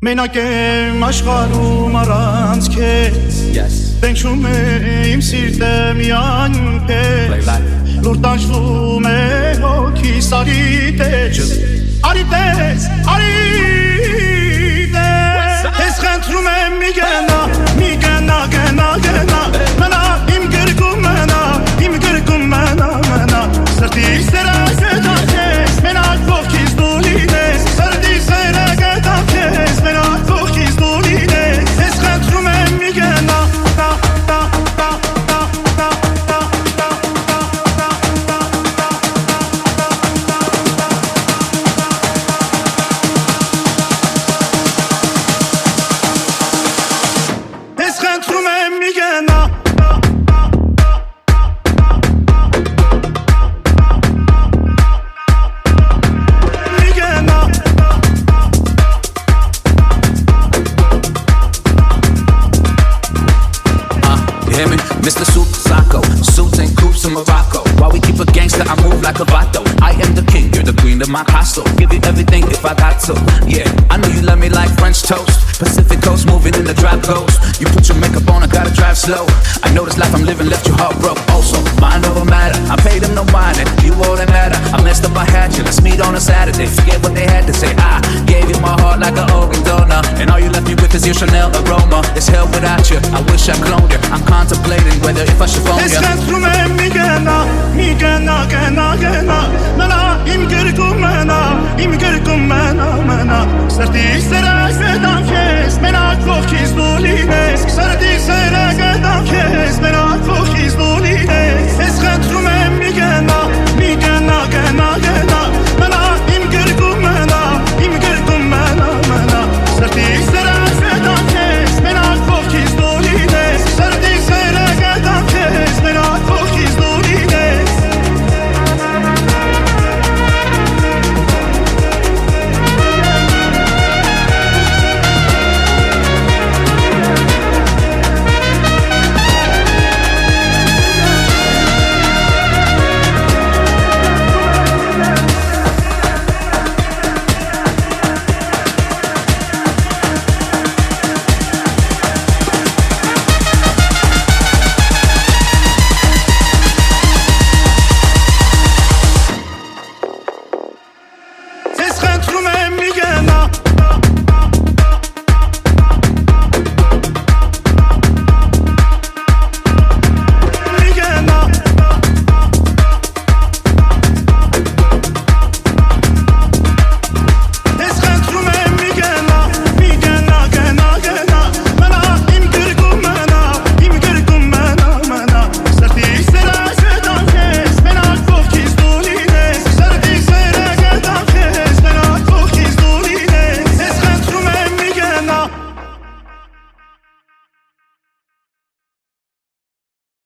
Մենակ եմ աշխարհում առանց քեզ Տենչում է իմ սիրտը միայն քեզ Լուր տանջվում է հոգիս արի տեզ Արի տեզ, արի տեզ Ես խնդրում եմ մի գնա, գնա Մնա իմ գրկում մնա, մնա Սրտի սերը գտա քեզ, մենակ ողքից դու լինես Սրտի սերը գտա քեզ, մենակ ողքից դու լինես Ես խնդրում եմ մի գնա Ես խնդրում եմ մի գնա Mr. Super Psycho, suits and coops in Morocco. While we keep a gangster, I move like a vato. I am the king, you're the queen of my castle. Give you everything if I got to. Yeah, I know you love me like French toast. Pacific coast, moving in the drop coast. You put your makeup on, I gotta drive slow. I know this life I'm living left you heartbroken. Also, mind over matter. I paid them no mind, and you all that matter. I messed up, I had you. Let's meet on a Saturday. Forget what they had to say. I gave you my heart like an organ donor, and all you left me with is your Chanel aroma. It's hell without you. I wish I cloned you. I'm contemplating whether if I should phone you. Ես խնդրում եմ մի գնա Մնա իմ գրկում մնա Սրտի